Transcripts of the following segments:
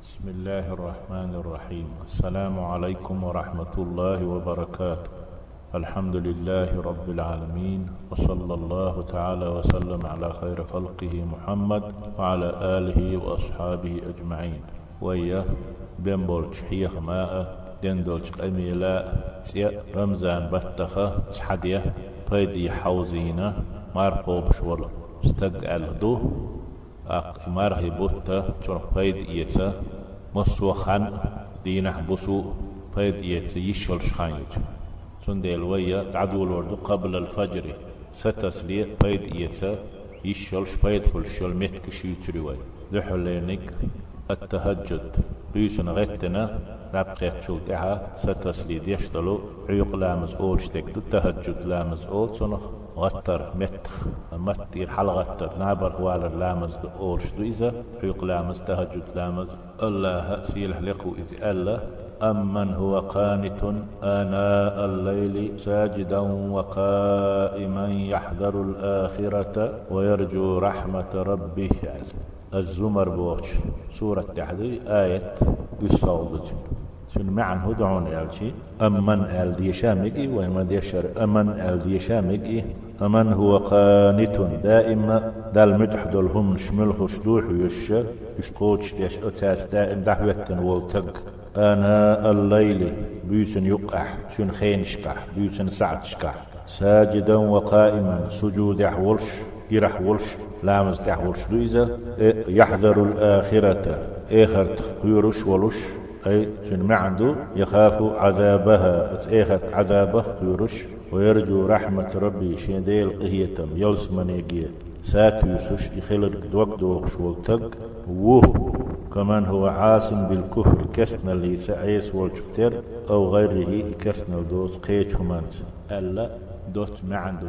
بسم الله الرحمن الرحيم. السلام عليكم ورحمة الله وبركاته. الحمد لله رب العالمين، وصلى الله تعالى وسلم على خير خلقه محمد وعلى آله وأصحابه أجمعين. ويا بنبولش حيخ ماء دندولش قميلا رمزان بطخة سحدية بيدي حوزينة مارقوب شور استقعل دو مارهي بوتا شور بيد إيسا مصو خان دينح بسو بيد إيسا يشول شخانيج سنديل ويا تعدول وردو قبل الفجر ستسلي بيد إيسا يشول شبيد خل شول متك شيوتري وي دحولينك التهجد بيسن غتنا نبقيت شو تها ستسلي ديشتلو عيق لامز أول شتك التهجد لامز أول سنخ غتر متر حلغتر نابر هوالر لامز أول شتو إذا عيق لامز تهجد لامز الله سيله لقو إذا الله أمن هو قانت آناء الليل ساجدا وقائما يحذر الآخرة ويرجو رحمة ربه. الزمر بوش سورة تحدي آية يصوبت شن معن هدعون ألشي أمن آل دي شامقي وما ديشر أمن آل دي شامقي أمن هو قانت دائما دال مدحد الهم شمل خشدوح يشقوش ديش أتاس دائم دعوة والتق آناء الليل بيسن يقح شن خين شقح بيسن سعد شقح ساجدا وقائما سجود يحولش يرح ولش لامز تحولش دويزة يحذر الآخرة آخر قيرش ولش أي شن معندو يخاف عذابها آخر عذابه قيرش ويرجو رحمة ربي شنديل قهيتم يلس منيجيه ساتيوسش يخلق دوق شولتق ووه كمان هو عاصم بالكفر كسنا اللي سعيس والشكتر أو غيره كسنا دوس قيش همانس ألا دوت معندو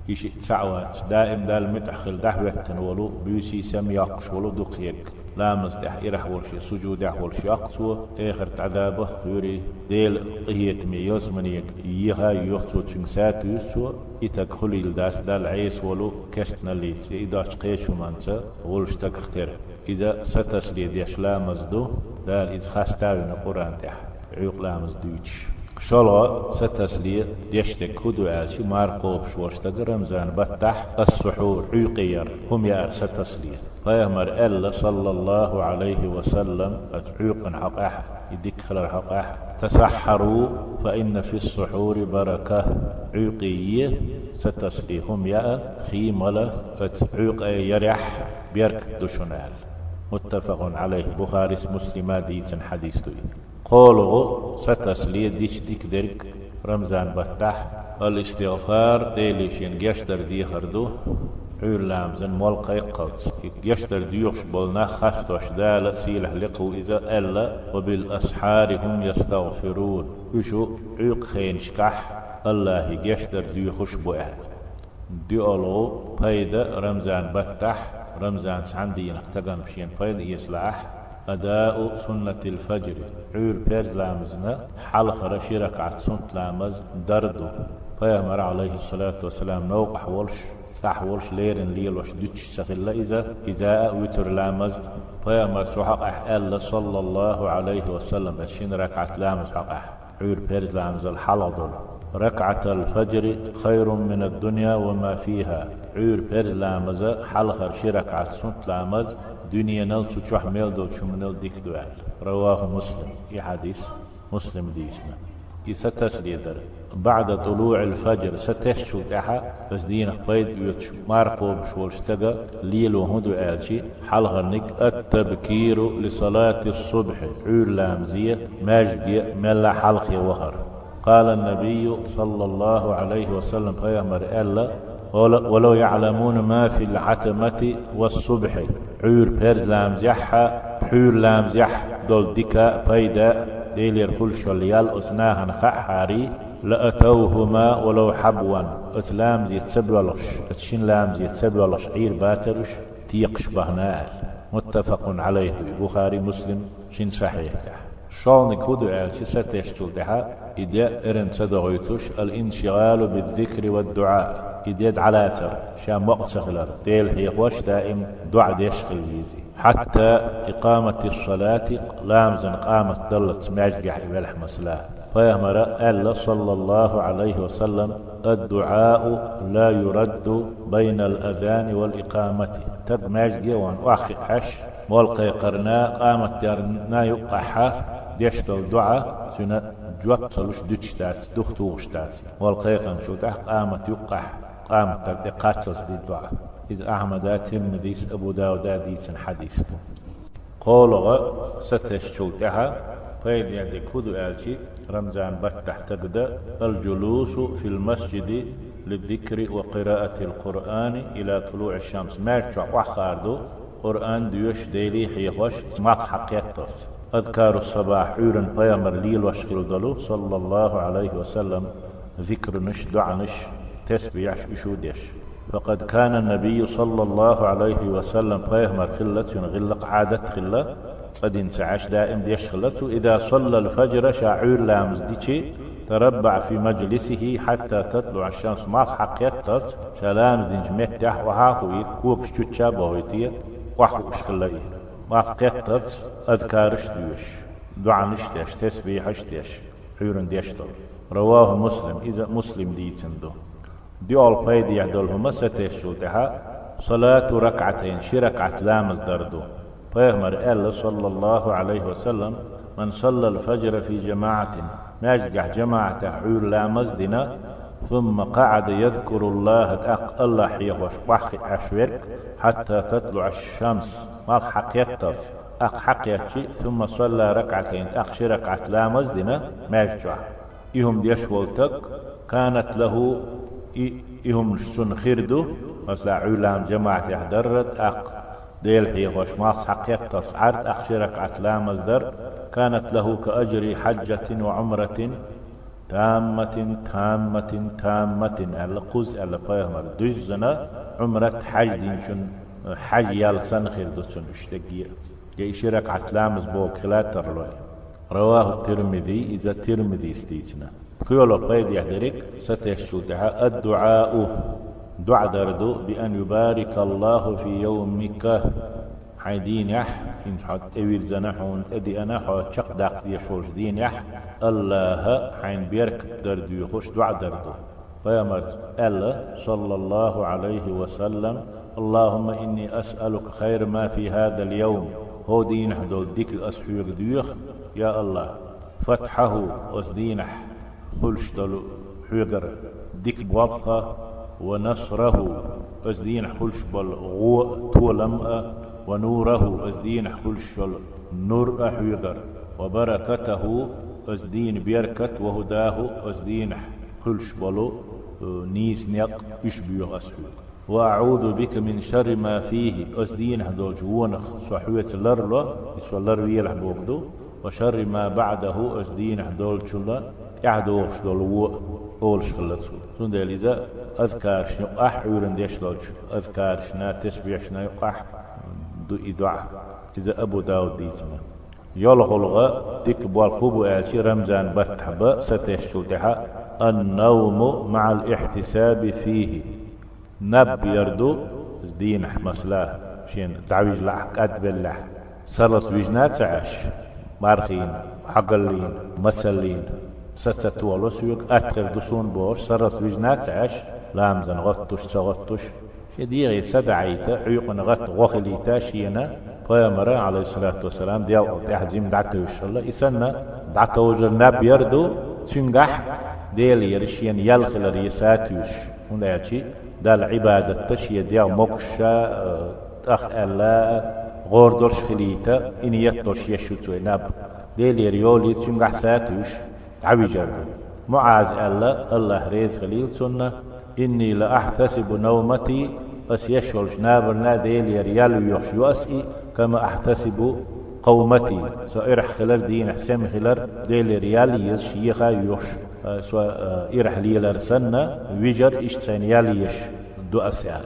يشي تعوات دائم دال متأخل دحوة ولو بيسي سم يقش ولو دقيق لامز دح إرح ورشي سجود دح ورشي أقصو آخر تعذابه خيوري ديل قهية ميوز منيك يها يوحسو تنسات يسو يتدخلي الداس دال عيس ولو كستنا ليس إداش قيشو منسا غلش تكختر إذا ستسلي ديش لامز دو دال إذ خاستاوين قرآن دح عيق لامز دويتش شلو ستسلي ديشتك هدو عالشي مارقوب شورشتك رمزان بطح السحور عيقير هم يار ستسلي فيهمر ألا صلى الله عليه وسلم أتعيق حقاح يدك خلال حقاح تسحروا فإن في السحور بركة عيقية ستسلي هم يار خيملة أتعيق يرح بيرك دشنال متفق عليه بخاري مسلم ديتن حديث دوي قوله ستسلي ديك درك رمزان بطح الاستغفار ديليشين جشتر دي خردو عير لامزن مولقا يقلص يشتر ديوش بولنا خستوش دال سيله لقو إذا ألا وبالأسحار هم يستغفرون يشو عيق خين شكح الله يشتر ديوخش بوئل ديولو بايدا رمزان بطح رمزان سعندين اختقن بشين بايدا يسلح أداء سنة الفجر عير بيرز لامزنا حلقة رشيرك سنة لامز دردو فيامر عليه الصلاة والسلام نوقح ولش صح ولش ليرن ليل وش دوتش سخلا إذا وتر لامز فيامر سحق ألا صلى الله عليه وسلم بشين ركعة لامز حقح عير بيرز لامز الحلقة ركعة الفجر خير من الدنيا وما فيها عير بيرز لامز حلقة رشيرك سنة لامز دنيا نلسو تشوح ميلدو شمنل ديك دوال رواه مسلم في حديث مسلم ديسنا يستسلي در بعد طلوع الفجر ستشو تحا بس دينا قيد يوتش مارقو بشولشتغا ليل وهدو آلشي حلغنك التبكير لصلاة الصبح عور لامزية ماجدية ملا حلقي وخر قال النبي صلى الله عليه وسلم فيامر ألا ولو يعلمون ما في العتمة والصبح عور بيرز لامزيحها حور لامزيح دول ديكا بيدا ديلير كل شليال أسناهن خحاري لأتوهما ولو حبوا أتلامز يتسبولش أتشين لامز يتسبولش عير باترش تيقش بهنال متفق عليه بخاري مسلم شين صحيح شالنك هدو ألشي ستشتل دها إذا إرن صدغيتوش الانشغال بالذكر والدعاء إذا على أثر شام وقت سخلر ديل هي وش دائم دعاء يشغل جيزي حتى إقامة الصلاة لامزن قامت دلت ماجدح إبالح مسلاه فيهمر ألا صلى الله عليه وسلم الدعاء لا يرد بين الأذان والإقامة تد ماجدي وان أخي حش مولقي قرنا قامت دارنا يقحها ديشتل دعاء سنة جوات صلوش دوشتات دختوشتات والقيقن شو تح قامت يقح قامت تقاتل دي الدعاء إذ أحمد ترمذي أبو داود ديس حديث قولغ ستشتلتها فإذا يدي كودو آلشي رمزان بتح تقدر الجلوس في المسجد للذكر وقراءة القرآن إلى طلوع الشمس ما يشوع وخاردو قرآن ديوش ديلي حيوش ما حقيقته أذكار الصباح عورن بيامر ليل وشغل دلو صلى الله عليه وسلم ذكر نش دع نش تسبيح بشودش فقد كان النبي صلى الله عليه وسلم بيامر خلة غلق عادة خلة قد انسعش دائم ديش خلته إذا صلى الفجر شاعور لامز ديشي تربع في مجلسه حتى تطلع الشمس ما حقيقته شلامز دينج متح وهاكو كوب شتشا بويتيه وحو اشخليه ما قطت أذكارش ديوش دعنش ديش تسبيحش ديش حيرن ديشتل رواه مسلم إذا مسلم ديتندو ديول بايد يعدلهما ستيشتلتها صلاة ركعتين شركعت لامز دردو فيغمر ألا صلى الله عليه وسلم من صلى الفجر في جماعة ناجح جماعة عور لامز دنا ثم قعد يذكر الله الله حيوش وحي أشورك حتى تطلع الشمس ما حقيقتت حقيقتي ثم صلى ركعتين شركعت لامز دنا ماججع إهم ديش ولتك كانت له إهم شسن خيردو مثلا علام جماعة يحضرت ديل حيوش ما حقيقتت عرض شركعت لامز در كانت له كأجر حجة وعمرة تامة تامة تامة على قوز على فاهمر دجزنا عمرة حج دينشن حج يالسن خير دوتشن اشتقية جاي شرك عتلامز بوك خلاتر لوي رواه الترمذي إذا الترمذي استيجنا كيولو قيد يحضرك ستشتوتها الدعاء دعا دردو بأن يبارك الله في يومك حيدين يح إن حد أويل زنحون أدي أنا حد شق داق دي شوش دين يح الله حين بيرك دردو يخش دعا دردو فيامرت ألا صلى الله عليه وسلم اللهم إني أسألك خير ما في هذا اليوم هو دين حدول ديك الأسحيق ديوخ يا الله فتحه أسدينح خلش دلو حيقر ديك بوضخة ونصره أسدينح خلش بالغو تولمأ ونوره أزدين خلش النور أحيقر وبركته أزدين بيركت وهداه أزدين خلش بلو نيس نيق يشبيه أسحيق وأعوذ بك من شر ما فيه أزدين هدول جوونخ صحوية لرلا يسوى لر يلح بوغدو وشر ما بعده أزدين هدول شلا يعدوش دول أولش خلصو سند إذا أذكار شنو أحيورن ديش لوج أذكار شنا تسبيح شنا يقح دو إدعاء إذا أبو داود ديتنا يلغلغ تك بالخوب آلشي رمزان بتحبا ستشتلتها النوم مع الاحتساب فيه نب يردو زدين مسلاه شين تعويج لحق أدبلح سلس بيجنات عش مارخين حقلين مسلين ستتولوس يوك أتغر دسون بوش سلس بيجنات عش لامزن غطش سغطش شديغي سدعيتا عيقنا غط وخليتا شينا فيامر عليه الصلاة والسلام ديال تحزيم دعته الله يسنى دعته وجر ناب يردو سنجح ديال يرشين يلخل ريساتيوش هنا يأتي دال عبادة تشي ديال مقشا أخ ألا غور درش خليتا إن يترش يشوتو ناب ديال يريولي سنجح ساتيوش عبي جرد معاذ ألا الله ريز خليل سنة إني لأحتسب نومتي بس يشعر نابرنا ديل يريال ويخشو أسئي كما أحتسب قومتي سإرح خلال دين حسام خلال ديل ريال يشيخا يخش إرح ليلر سنة ويجر إشتسان ياليش دو أسئال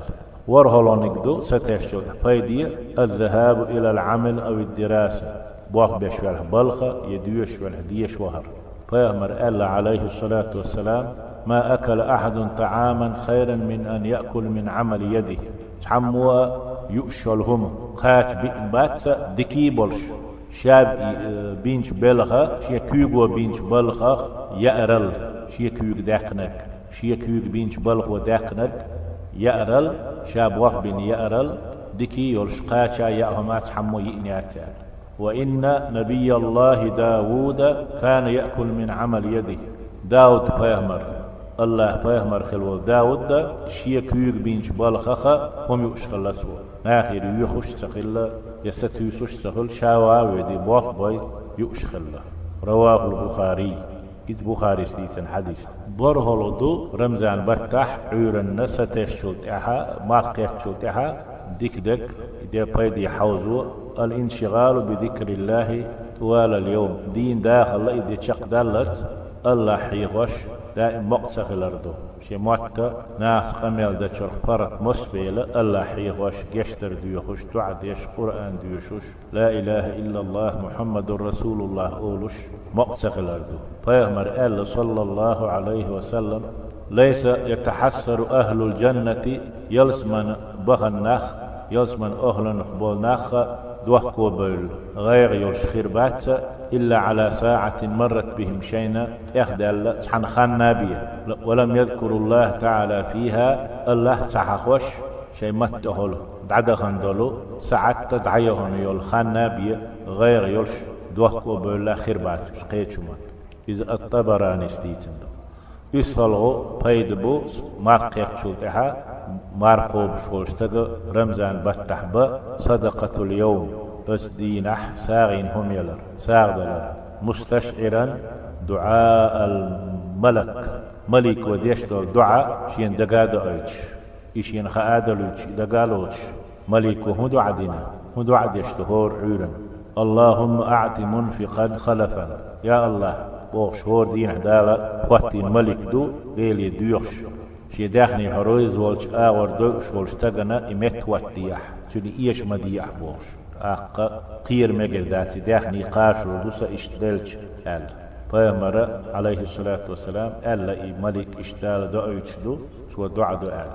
ورهلونك دو ستشعر فايدي الذهاب إلى العمل أو الدراسة بوخ بشوال بلخة يديوش والهديش وهر فيهمر ألا عليه الصلاة والسلام ما أكل أحد طعاما خيرا من أن يأكل من عمل يده تحموا يؤشلهم خاش باتسا دكي بولش شاب بينش بلغة شيا كيوغو بينش بلغة يأرل شيا كيوغ داقنك شيا كيوغ بينش بلغة داقنك يأرل شاب وح بين يأرل دكي يولش قاشا يأهما تحمو يئنياتا وإن نبي الله داود كان يأكل من عمل يده داود فيهمر الله فيهمر خلو داود دا شيا كيوغ بينش بالخخا هم يشغل سوا ناخير يخش تخل يست يسوش تخل شاوا ودي بوخ بوي يشغل رواه البخاري إذ بخاري ستيسن حديث برهلدو رمزان بتح عيرن ستشوت احا ماركت شوت احا ديك دك دي بايدي حوزو الانشغال بذكر الله طوال اليوم دين داخل إذا تشق دلت الله حيغوش دائم مقصخ الأرض شي موتا ناس قميل دا شرق فرق مسبيلة الله حيغوش يشتر ديوخوش تعد يش قرآن ديوشوش لا إله إلا الله محمد رسول الله أولوش مقصخ الأرض فيغمر الله صلى الله عليه وسلم ليس يتحسر أهل الجنة يلسمن بغنخ يلسمن أهل نخبول نخ دوحكو بول غير يلشخير باتسا إلا على ساعة مرت بهم شينا إخدال تحن خان نابية ولم يذكر الله تعالى فيها الله تحخوش شيء متهول دعدا خندلو ساعة تدعيهم يول خان نابية غير يلش دوحكو بول خير باتس قيتشمان إذا الطبراني ستيتن يصلغو بيدبو مارقيت شلتها مارقو بشولشتغ رمزان بتحبا صدقة اليوم أسدينح ساغين هم يلر ساغدلر مستشعرا دعاء الملك ملك وديشتر دعاء شين دقاد أيش إشين خادلوش دقالوش ملك هدو عدنا هدو عديشتهور عيرا اللهم أعط منفقا خلفا يا الله بوغشور دين عدالة خواتين ملك دو ليلي ديوخش شي داخني حرويز والش آور دوش والش تغنى إمت واتيح تولي إيش مديح بوغش قير مجر داتي داخني قاشر دوسا اشتدلش قال فيمر عليه الصلاة والسلام قال ملك اشتال دعوش دو سوى دعا دو قال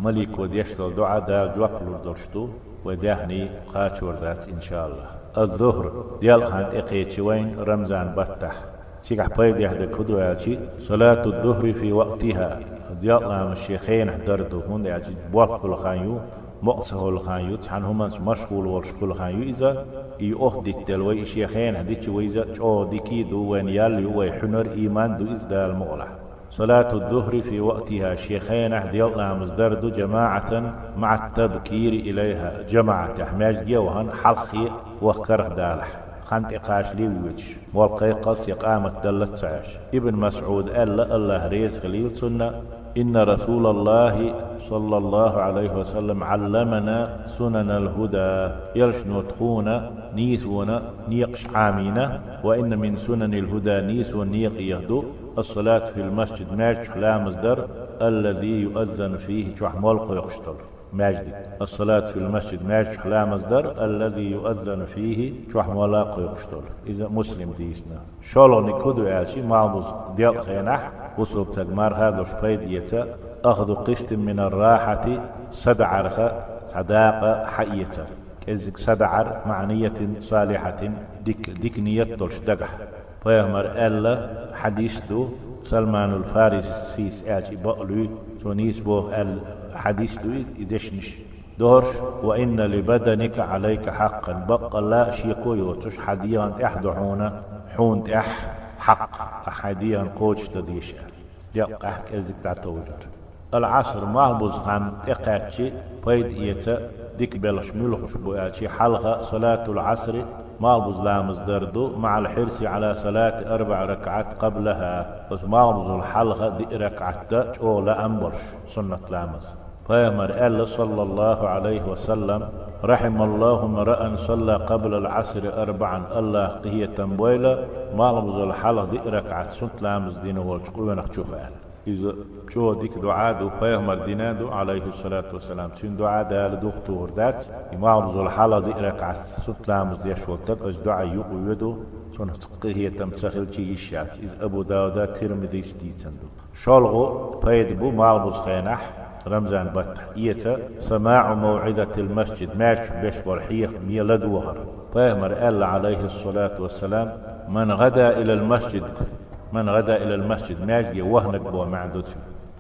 ملك وديشتل دعا دا جوكلو دوشتو وداخني قاشر ذات إن شاء الله الظهر ديال خان إقيتي وين رمزان بطح سيقع بايد يحدى كدو يالشي صلاة الظهر في وقتها ديال لام الشيخين حضردو هون يالشي بوقف الخانيو مقصه الخانيو تحن هما مشغول والشغل الخانيو إذا يؤخ ديك دلوي الشيخين حديك ويزا جو ديكي دو وين ياليو ويحنر إيمان دو إزدال المغلح صلاة الظهر في وقتها شيخين ديال لام ازدردو جماعة مع التبكير إليها جماعة احماج ديوهن حلقي وكره دالح خانت إقاش لي ويتش والقي قص إقامة دلت سعش ابن مسعود قال الله ريز خليل سنة إن رسول الله صلى الله عليه وسلم علمنا سنن الهدى يلش نتخونا نيسونا نيقش عامينا وإن من سنن الهدى نيس ونيق يهدو الصلاة في المسجد ماجد لا مصدر الذي يؤذن فيه شوح ملق يقشتر ماجد الصلاة في المسجد ماجد لا مصدر الذي يؤذن فيه شوح ملاق يقشتر إذا مسلم ديسنا شالو نكودو ياشي معبوز ديال خينح وصوب تجمار هذا شبيد يتا أخذ قسط من الراحة سدعر صداقة حية كذلك سدعر معنية صالحة ديك نية دلش دقح فيهمر ألا حديث دو سلمان الفارسي سياجي بقلو تونيس بو الحديث دو إدشنش دورش وإن لبدنك عليك حقا بقى لا شيكو يوتش حديان إحدحونا حونت حق أحديان قوش تديش ديق كذلك تعتوجر العصر معبوز عن إقاتشي بيد إيتا ديك بلش ملخش بواتشي حلقة صلاة العصر معبوز لامز دردو مع الحرص على صلاة 4 ركعات قبلها بس معبوز الحلقة دي ركعات أو لا أنبرش سنة لامز فيمر قال صلى الله عليه وسلم رحم الله امرأ صلى قبل العصر 4 الله قهية تنبويلة معبوز الحلقة دي ركعات سنة لامز دينه والشقوة نخشوفها إذا جو ديك دعاء دو بيغمر دينادو عليه الصلاة والسلام تين دعاء دال دكتور دات إمام ذو الحالة دي ركعت ستلامز ديش وقتك أج دعاء يقويدو سنة تقهية تمسخل تي يشعت إذ أبو داود ترمذي ستيتندو شالغو بيدبو مالبوز خينح رمزان بطح إيتا سماع موعدة المسجد ماش بيش برحيخ ميلاد وهر بيغمر قال عليه الصلاة والسلام من غدا إلى المسجد ماجي وهنك بو معدوت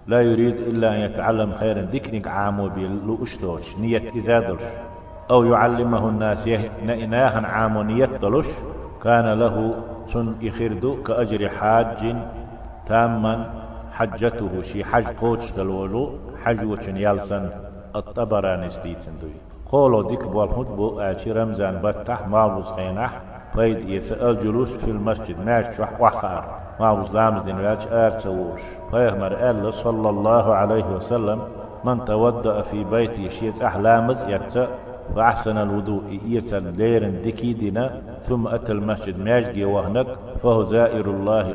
لا يريد إلا أن يتعلم خيرا ذكرك عامو بيلو أشتوش نية إزادلش أو يعلمه الناس نئناها عامو نية دلش كان له سن إخردو كأجر حاج تاما حجته شي حج قوتش دلولو حج وچن يالسن الطبراني ستيتندوي قولو ديك بوالهد بو آتي رمزان بطح مالوز خينح قيد يتسأل جلوس في المسجد ماش وحار ما وزلامز دين واج ارتوش فيغمر قال صلى الله عليه وسلم من تودأ في بيتي شيت احلامز يت فاحسن الوضوء يتل ليرن دكي دينا ثم اتى المسجد ماجي وهنك فهو زائر الله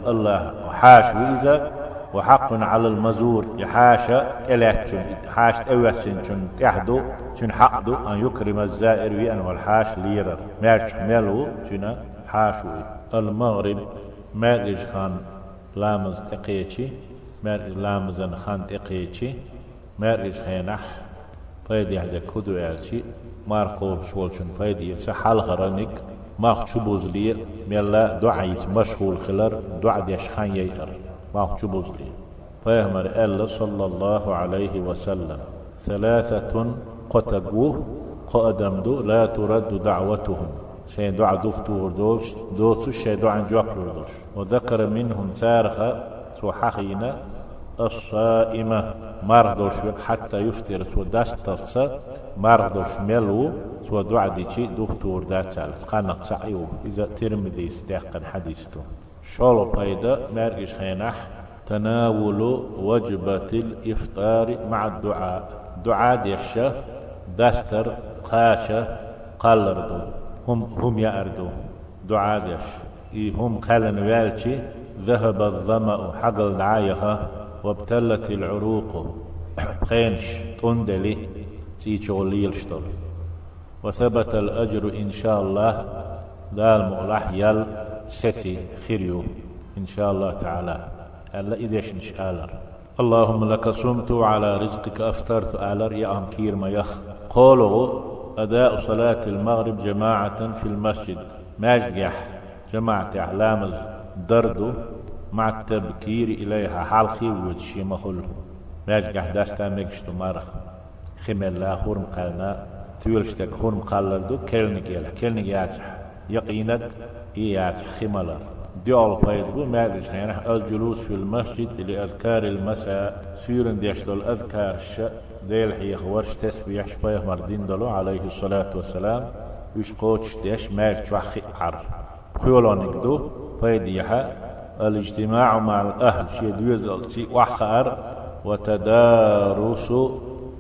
وحاش وإذا وحق على المزور يحاشا إلاتشن حاش أوسنشن تحدو شن حقدو أن يكرم الزائر وأن والحاش ليرر مارش ملو شنا حاشوي المغرب مارج خان لامز تقيتشي مارج لامزن خان تقيتشي مارج خينح فايد يحدى كدو يالشي ماركو بشولشن فايد يتسحال غرانيك ما خشبوز لي ميلا دعايت مشغول خلر دعا ديش خان يير ما خشبوز لي فيهمر قال صلى الله عليه وسلم ثلاثة قتقوه قدمدو لا ترد دعوتهم شيء دعا دكتور دوتو شيء دعا جوكلوش وذكر منهم ثارخة وحقينا الصائمة مرضوش حتى يفتر ودسترس مرضوش ملو ودعا ديشي دكتور داتال قانق سعيو إذا ترمذي استيقن حديثته شالو بايدا مارجش خينح تناول وجبة الإفطار مع الدعاء دعاء ديشة دستر قاشة قلردو هم يأردو دعاء ديش هم قالن والشي ذهب الظمأ حقل دعايها وابتلت العروق خينش تندلي تيشغلي الشطر وثبت الأجر إن شاء الله دال مغلح يل ستي خيريو إن شاء الله تعالى ألا إذيش نشآلر اللهم لك صمت على رزقك أفطرت آلر يا أمكير ما يخ قولوا أداء صلاة المغرب جماعة في المسجد ماجح جماعة أعلام دردو مع التبكير إليها حالخي ويتشي مخل ماجح داستا ميكشتو مارخ خمال لا خورم قالنا تولشتك خورم قالردو كلنك ياتح يقينك إياتح خمالر ديال بايدبو ماجح يعني الجلوس في المسجد لأذكار المساء سيرن ديشتو الأذكار ديل حيخ ورش تسبيح شبايخ مردين دلو عليه الصلاة والسلام يش قوتش ديش ماجح وحخي عر خيولونك دو بايديها الاجتماع مع الأهل شيء دوزلتي وحخار وتدارس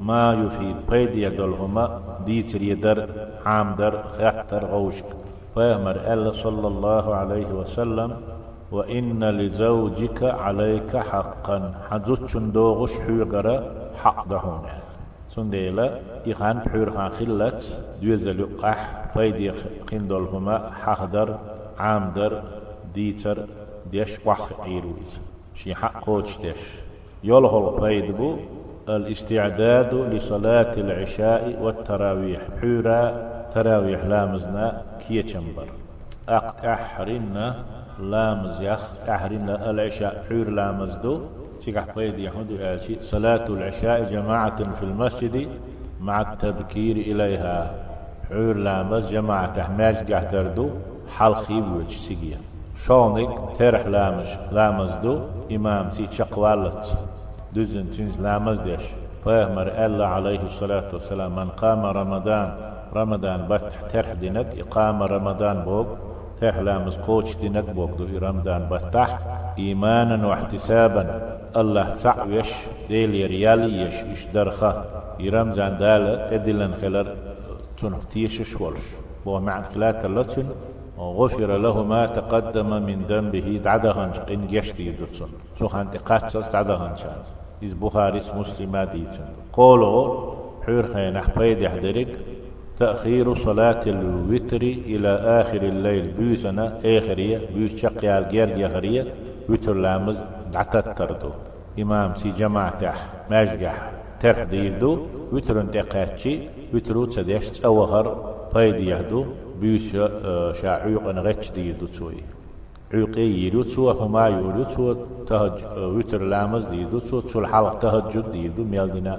ما يفيد بايدي دلهما ديتر يدر عامدر خيحتر غوشك فيهمر ألا صلى الله عليه وسلم وإن لزوجك عليك حقا حدثن دوغش حيقر حق دهون سنديلا إخان بحور خان خلت دوزل يقح بايدي خندلهما حقدر عامدر ديتر ديش وح عيرويز شي حق قوتش ديش يلغل بايدبو الاستعداد لصلاة العشاء والتراويح حورا تراويح لامزنا كي تشمبر أحرنا لامز يخ أحرنا العشاء حور لامزدو سيقح بايد يحمدو آشي صلاة العشاء جماعة في المسجد مع التبكير إليها حور لامز جماعة حماج قحدردو حلقي بوجه سيقيا شونك ترح لامزدو إمام سي تشقوالت دزن تنز لامز ديش فيهمر ألا عليه الصلاة والسلام من قام رمضان بتح ترح دينك إقام رمضان بوك ترح لامز قوش دينك بوك دو رمضان بتح إيمانا واحتسابا الله تعويش ديلي ريالي يش درخة رمضان دالة إدلن خلر تنختيش شولش بو معن خلات اللتن غفر له ما تقدم من ذنبه دعدهن إن يشتي دوتسون سوخان تقاتس دعدهن إذ بخاري مسلم ديتسون قولوا حور خين أحبيد يحضرك تأخير صلاة الوتر إلى آخر الليل بيسنا آخرية بيس شقيا الجير يخرية وتر لامز دعتت تردو إمام سي جماعة ماجح ترح ديردو وتر انتقاتشي وترو تسديش أوهر بايد يهدو بيس شاعيق نغتش ديردو تسوي عيقي يدوتسو هما يدوتسو تهج وتر لامز ديردو تسو الحلق تهجد ديردو ميالدنا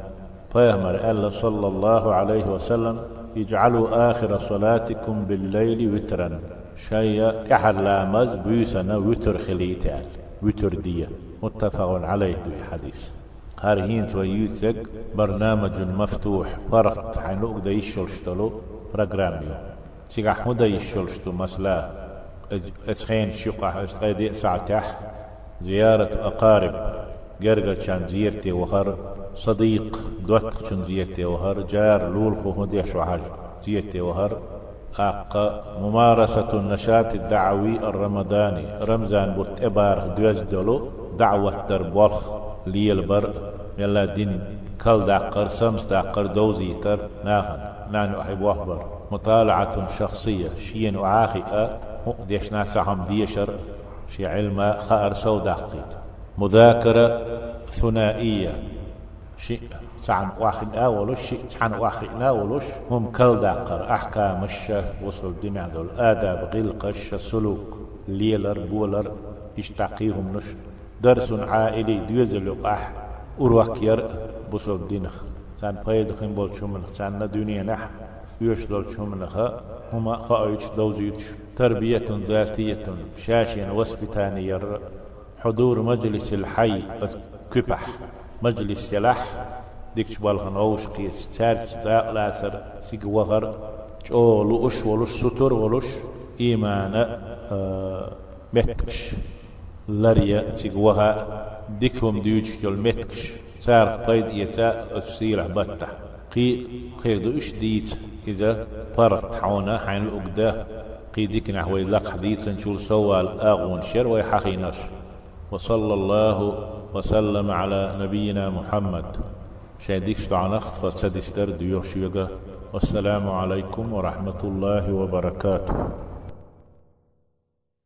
فيهمر الله صلى الله عليه وسلم اجعلوا آخر صلاتكم بالليل وترا شيء تحلامز بيسنا وتر خليتال وتر دية متفق عليه بالحديث هارهين تويوتك برنامج مفتوح فرق حنوك دا يشلشتلو برنامج سيغا حمودا يشلشتو مسلا اسخين شقة اشتغيدي ساعتح زيارة أقارب جرجر كان زيارتي وخر صديق دوت كان زيارتي وهر جار لول خمودي شوحاج زيارتي وهر ممارسة النشاط الدعوي الرمضاني رمضان بوتبار دوز دولو دعوة دربولخ ليل بر يلا دين كل داقر سمس داقر دوزيتر ناخن نان أحب وحبر مطالعة شخصية شين وعاخئة مقديش ناسهم ديشر شي علم خائر سو داقيت مذاكرة ثنائية شيء سعن واخد أولوش شيء سعن واخد أولوش هم كل داقر أحكام الشه وصل دمع دول آداب غلقش سلوك ليلر بولر يشتاقيهم نش درس عائلي ديوزلوك أروكير بصل دينخ سان بايد خين بول شمنخ سان دنيا نح يوش دول شمنخ هما خايش دوزيتش تربية ذاتية شاشين وسبتانية حضور مجلس الحي كبح مجلس سلاح ديكش بالغن اوش قيس تارس داق لاسر سيق وغر جو لوش ولوش ستر ولوش ايمان متكش لريا سيق وغا ديكهم ديوش جل متكش سارق بايد يساء السيرة بطة قيدو اش ديت اذا فرط حونا حين الأقداه قيدك نحوي لك حديثا شول سوال آغون شر ويحقينش وصلى الله وسلم على نبينا محمد شايديك شتعنخت فسدستر ديوش يغا والسلام عليكم ورحمة الله وبركاته.